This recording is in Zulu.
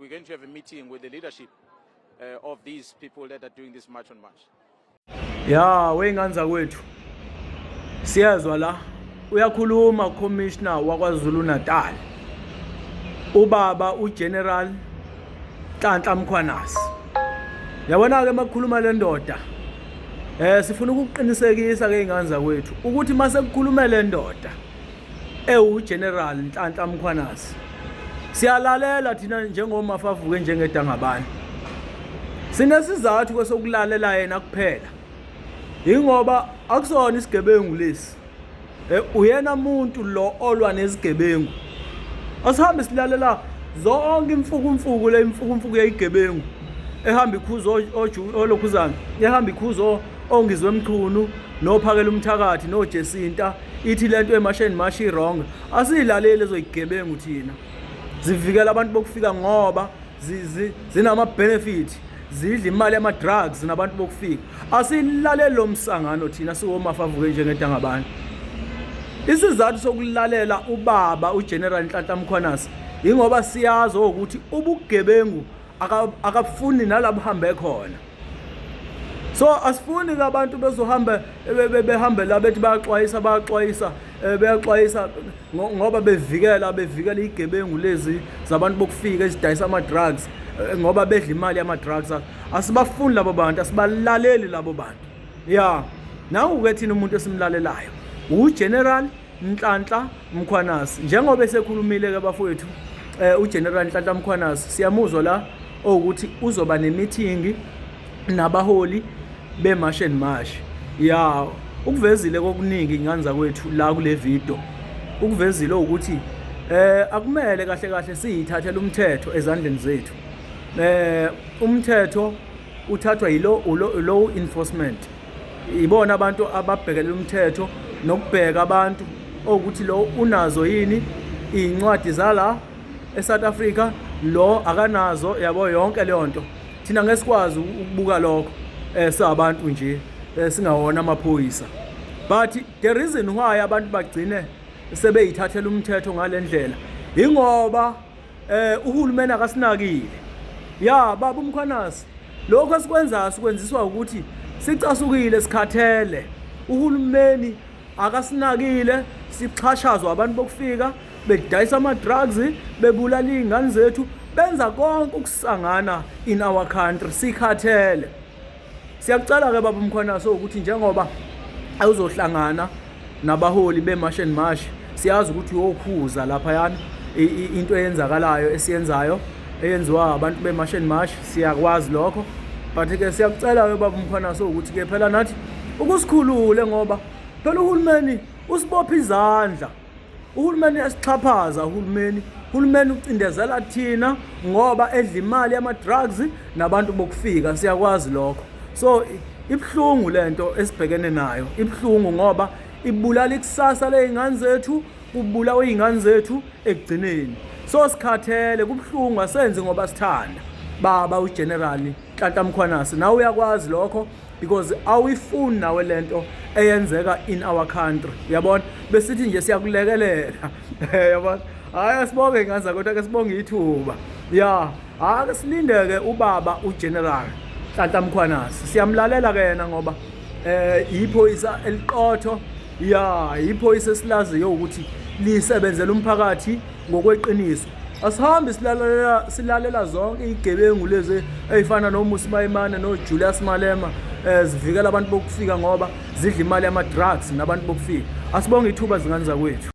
We're going to have a meeting with the leadership of these people that are doing this march on march. Ya wengane kwethu siyazwa la uyakhuluma commissioner wakwaZulu Natal ubaba uGeneral Nhlanhla Mkhwanasi. Yabona ke makukhuluma le ndoda sifuna ukuqinisekisa ke ingane kwethu ukuthi mase kukhuluma le ndoda uGeneral Nhlanhla Mkhwanasi siyalalela thina njengomafavuke njengedangabani. Sinesizathu kwesokulalela yena kuphela. Ingoba akusona isigebengu lesi. Uyena umuntu lo olwa nezigebengu. Asihambe silalela zonke imfukumfuku le imfukumfuku yezigebengu. Ehamba ikhuzo olokhuzana, ehamba ikhuzo ongizwe emqhunu, nophakela umthakathi noJesinta, ithi lento emasheni mashi wrong. Asilalele ezoyigebengu thina. Zivikela abantu bokufika ngoba zinama benefit. Zidla imali yama drugs nabantu bokufika. Asilalele lo msangano thina siwomafavuke njengedangabani. Isizathu sokulalela ubaba uGeneral Nhlanhla Mkhwanasi ingoba siyazi ukuthi ubugebengu akafuni nalabo hambe khona. So asifuni ke abantu bezohamba behambe la bethi bayaxwayisa ngoba bevikela igebengu lezi zabantu bokufika ezidayisa ama drugs ngoba bedla imali yama drugs. Asibafuni labo bantu, asibalaleli labo bantu. Ya nawu ke thina umuntu esimlalelayo uGeneral Nhlanhla Mkhwanasi. Njengoba esekhulumile ke bafowethu uGeneral Nhlanhla Mkhwanasi siyamuzwa la ukuthi uzoba nemeeting nabaholi bemarch and march. Ya ukuvezile kokuningi ingane kwethu la kule video. Ukuvezile ukuthi akumele kahle siyithathele umthetho ezandleni zethu. Umthetho uthathwa law enforcement. Ibona abantu ababhekelela umthetho nokubheka abantu ukuthi lo unazo yini incwadi zala eSouth Africa, lo akanazo, yabo yonke leyo nto. Thina ngesikwazi ukubuka lokho sabantu nje singawona amaphoyisa. But the reason why abantu bagcine sebeyithathela umthetho ngalendlela ingoba uhulumeni akasinakile. Ya baba uMkhwanasi, lokho esikwenzayo sikwenziswa ukuthi sicasukile sikhathele. Uhulumeni akasinakile, sixhashazwa abantu bokufika bedayisa ama drugs, bebulala izingane zethu, benza konke ukusangana in our country sikhathele. Siyakucela ke baba uMkhwanasi ukuthi njengoba awuzohlangana nabaholi bemarch and march, siyazi ukuthi uyokhuza lapha yana into eyenzakalayo esiyenzayo eyenziwa abantu bemarch and march, siyakwazi lokho. But ke siyakucela ke baba uMkhwanasi ukuthi ke phela nathi ukusikhulule ngoba phela uhulumeni usibopha izandla. Uhulumeni esixhaphaza, uhulumeni ucindezela thina ngoba edla imali yama drugs nabantu bokufika, siyakwazi lokho. So ibhlungu lento esibhekene nayo, ibhlungu ngoba ibulala ikusasa leingane zethu, kubulawa izingane zethu ekugcineni. So sikhathele, kubhlungu asenze ngoba sithanda. Baba uGeneral Nhlanhla Mkhwanasi, nawe uyakwazi lokho because awuyifuni nawe lento eyenzeka in our country. Yabona besithi nje siyakulekelela. Yabona hayi sibonge ingane kodwa ke sibonge ithuba. Ya ake silindeke ubaba uGeneral Nhlanhla Mkhwanasi. Siyamlalela ke yena ngoba iphoyisa eliqotho. Ya iphoyisa esilaziyo ukuthi lisebenzela umphakathi ngokweqiniso. Asihambe silalela zonke igebengu lezi ezifana noMusi Mayimane noJulius Malema zivikela abantu bokufika ngoba zidla imali yama drugs nabantu bokufika. Asibonge ithuba zingane zakwethu.